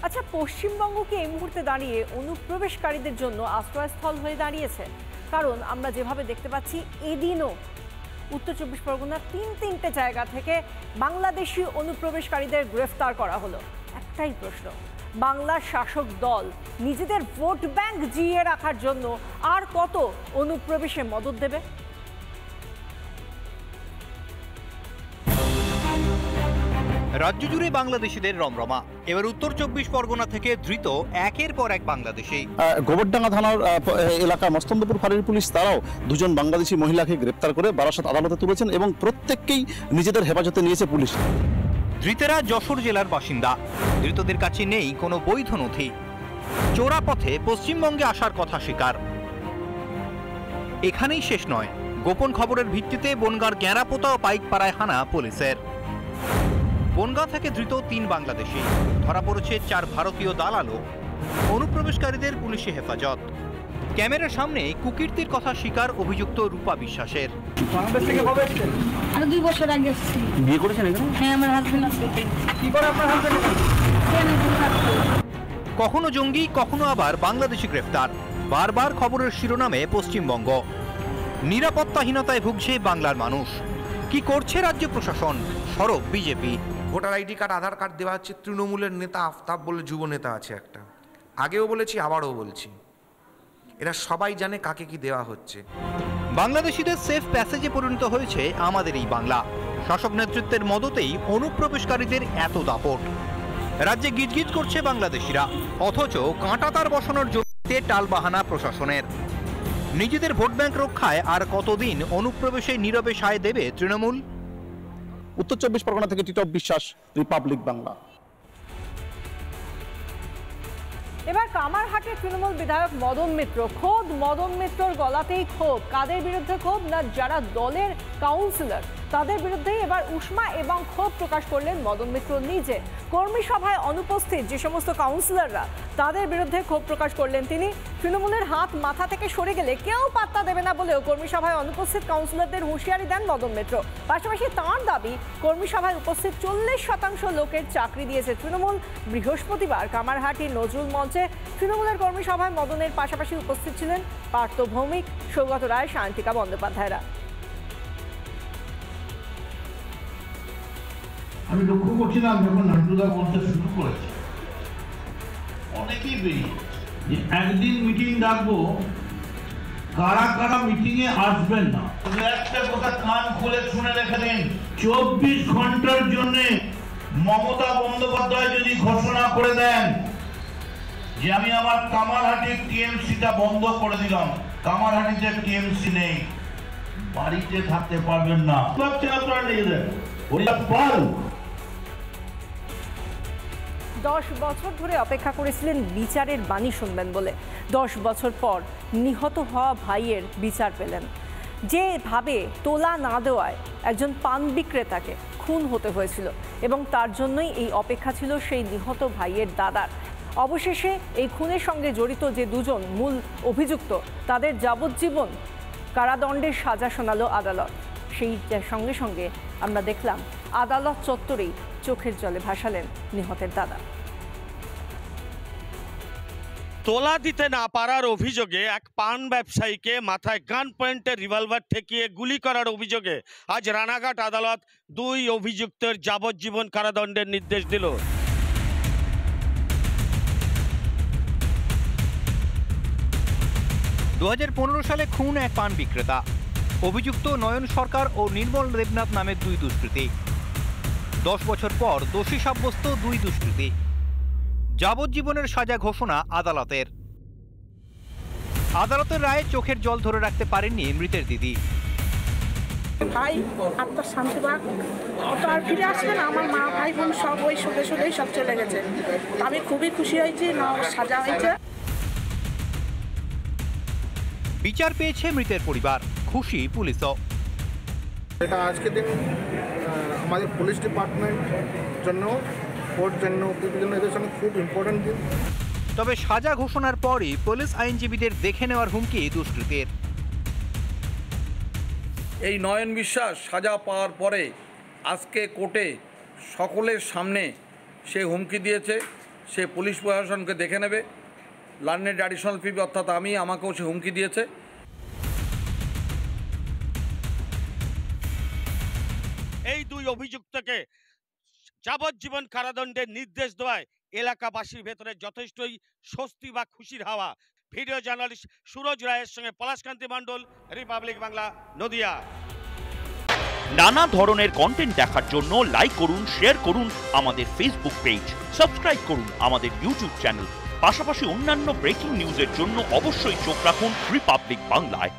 আচ্ছা, পশ্চিমবঙ্গ কি এই মুহূর্তে দাঁড়িয়ে অনুপ্রবেশকারীদের জন্য আশ্রয়স্থল হয়ে দাঁড়িয়েছে? কারণ আমরা যেভাবে দেখতে পাচ্ছি, এদিনও উত্তর চব্বিশ পরগনার তিনটে জায়গা থেকে বাংলাদেশি অনুপ্রবেশকারীদের গ্রেফতার করা হলো। একটাই প্রশ্ন, বাংলার শাসক দল নিজেদের ভোট ব্যাংক জিইয়ে রাখার জন্য আর কত অনুপ্রবেশে মদত দেবে? রাজ্য জুড়ে বাংলাদেশিদের রমরমা। এবার উত্তর চব্বিশ পরগনা থেকে ধৃত একের পর এক বাংলাদেশি। গোবরডাঙ্গা থানার এলাকার মস্তন্দপুর ফাঁড়ির পুলিশ তারাও দুজন বাংলাদেশি মহিলাকে গ্রেপ্তার করে বারাসাত আদালতে তুলেছেন এবং প্রত্যেককেই নিজেদের হেফাজতে নিয়েছে পুলিশ। ধৃতেরা যশোর জেলার বাসিন্দা। ধৃতদের কাছে নেই কোনো বৈধ নথি। চোরা পথে পশ্চিমবঙ্গে আসার কথা স্বীকার। এখানেই শেষ নয়, গোপন খবরের ভিত্তিতে বনগাঁর গ্যাঁড়াপোতা ও পাইকপাড়ায় হানা পুলিশের। বনগাঁ থেকে ধৃত 3 বাংলাদেশি, ধরা পড়েছে 4 ভারতীয় দালালও। অনুপ্রবেশকারীদের পুলিশি হেফাজত। ক্যামেরার সামনে কুকীর্তির কথা স্বীকার অভিযুক্ত রূপা বিশ্বাসের। বাংলাদেশ থেকে কবে এসেছেন? আমি 2 বছর আগে এসেছি। বিয়ে করেছেন এখানে? হ্যাঁ, আমার হাজবেন্ড আছে। কি করে আপনার হাজবেন্ড? কখনো জঙ্গি, কখনো আবার বাংলাদেশি গ্রেফতার। বারবার খবরের শিরোনামে পশ্চিমবঙ্গ। নিরাপত্তাহীনতায় ভুগছে বাংলার মানুষ। কি করছে রাজ্য প্রশাসন? সরব বিজেপি। ভোটার আইডি কার্ড, আধার কার্ড দেওয়া হচ্ছে। তৃণমূলের নেতা আফতাব বলে যুব নেতা আছে একটা, আগেও বলেছি আবারও বলছি, এরা সবাই জানে কাকে কি দেওয়া হচ্ছে। বাংলাদেশিদের সেফ প্যাসেজে পরিণত হয়েছে আমাদের এই বাংলা। শাসক নেতৃত্বের মদতেই অনুপ্রবেশকারীদের এত দাপট। রাজ্যে গিজগিজ করছে বাংলাদেশিরা, অথচ কাঁটাতার বসানোর জন্য টালবাহানা প্রশাসনের। নিজেদের ভোট ব্যাংক রক্ষায় আর কতদিন অনুপ্রবেশে নীরবে সায় দেবে তৃণমূল? উত্তর চব্বিশ পরগনা থেকে টিটপ বিশ্বাস, রিপাবলিক বাংলা। এবার কামারহাটের তৃণমূল বিধায়ক মদন মিত্র, খোদ মদন মিত্রর গলাতেই ক্ষোভ। কাদের বিরুদ্ধে ক্ষোভ? না, যারা দলের কাউন্সিলর তাদের বিরুদ্ধেই এবার উষ্মা এবং ক্ষোভ প্রকাশ করলেন মদন মিত্র নিজে। কর্মী সভায় অনুপস্থিত যে সমস্ত কাউন্সিলররা, তাদের বিরুদ্ধে ক্ষোভ প্রকাশ করলেন তিনি। তৃণমূলের হাত মাথা থেকে সরে গেলে কেউ পাত্তা দেবে না বলেও কর্মী সভায় অনুপস্থিত কাউন্সিলরদের হুঁশিয়ারি দেন মদন মিত্র। পাশাপাশি তাঁর দাবি, কর্মী সভায় উপস্থিত 40% লোকের চাকরি দিয়েছে তৃণমূল। বৃহস্পতিবার কামারহাটির নজরুল মঞ্চে তৃণমূলের কর্মী সভায় মদনের পাশাপাশি উপস্থিত ছিলেন পার্থ ভৌমিক, সৌগত রায়, শান্তিকা বন্দ্যোপাধ্যায়রা। আমি লক্ষ্য করছিলাম যখন নান্টুদা বলতে শুরু করেছে, অনেকেই বেরিয়ে যে একদিন মিটিং ডাকবো, কারা কারা মিটিং এ আসবেন না। একটা কথা কান খুলে শুনে রেখে দিন, 24 ঘন্টার জন্য মমতা বন্দ্যোপাধ্যায় যদি ঘোষণা করে দেন যে আমি আমার কামারহাটির টিএমসিটা বন্ধ করে দিলাম, কামারহাটিতে টিএমসি নেই, বাড়িতে থাকতে পারবেন না। ভাবছেন আপনারা নিজেদের ওরা পাল। 10 বছর ধরে অপেক্ষা করেছিলেন বিচারের বাণী শুনবেন বলে। 10 বছর পর নিহত হওয়া ভাইয়ের বিচার পেলেন। যেভাবে তোলা না দেওয়ায় একজন পান বিক্রেতাকে খুন হতে হয়েছিল এবং তার জন্যই এই অপেক্ষা ছিল সেই নিহত ভাইয়ের দাদার। অবশেষে এই খুনের সঙ্গে জড়িত যে 2জন মূল অভিযুক্ত, তাদের যাবজ্জীবন কারাদণ্ডের সাজা শোনালো আদালত। সেই সঙ্গে সঙ্গে আমরা দেখলাম আদালত চত্বরেই চোখের জলে ভাসালেন নিহতের দাদা। তোলা দিতে না পারার অভিযোগে এক পান ব্যবসায়ীকে মাথায় গান পয়েন্টের রিভলভার ঠেকিয়ে গুলি করার অভিযোগে আজ রানাঘাট আদালত 2 অভিযুক্তের যাবজ্জীবন কারাদণ্ডের নির্দেশ দিল। দু 2015 সালে খুন এক পান বিক্রেতা। অভিযুক্ত নয়ন সরকার ও নির্মল দেবনাথ নামের 2 দুষ্কৃতী। 10 বছর পর দোষী সাব্যস্ত 2 দুষ্কৃতী। যাবজ্জীবনের সাজা ঘোষণা আদালতের। আদালতের রায়ে চোখের জল ধরে রাখতে পারেননি মৃতের দিদি। ভাই আপনার শান্তি পাক, তো আর ফিরে আসবে না। আমার মা ভাই বোন সব ওই সুদে সব চলে গেছে। আমি খুবই খুশি হয়েছি, না সাজা হয়েছে। বিচার পেয়েছে মৃতের পরিবার, খুশি পুলিশও। এটা আজকে দিন আমাদের পুলিশ ডিপার্টমেন্ট জন্য, কোর্ট জন্য, এদের জন্য খুব ইম্পর্টেন্ট দিন। তবে সাজা ঘোষণার পরই পুলিশ আইনজীবীদের দেখে নেওয়ার হুমকি দুষ্কৃতের। এই নয়ন বিশ্বাস সাজা পাওয়ার পরে আজকে কোর্টে সকলের সামনে সে হুমকি দিয়েছে সে পুলিশ প্রশাসনকে দেখে নেবে। লার্নেড অ্যাডিশনাল ফি অর্থাৎ আমাকেও সে হুমকি দিয়েছে। এই দুই অভিযুক্তকে যাবজ্জীবন কারাদণ্ডের নির্দেশ দেওয়ায় এলাকাবাসীর ভেতরে যথেষ্টই স্বস্তি বা খুশির হাওয়া। ভিডিও জার্নালিস্ট সুরজ রায়ের সঙ্গে পলাশকান্তি মণ্ডল, রিপাবলিক বাংলা, নদিয়া। নানা ধরনের কন্টেন্ট দেখার জন্য লাইক করুন, শেয়ার করুন আমাদের ফেসবুক পেজ, সাবস্ক্রাইব করুন আমাদের ইউটিউব চ্যানেল। পাশাপাশি অন্যান্য ব্রেকিং নিউজের জন্য অবশ্যই চোখ রাখুন রিপাবলিক বাংলায়।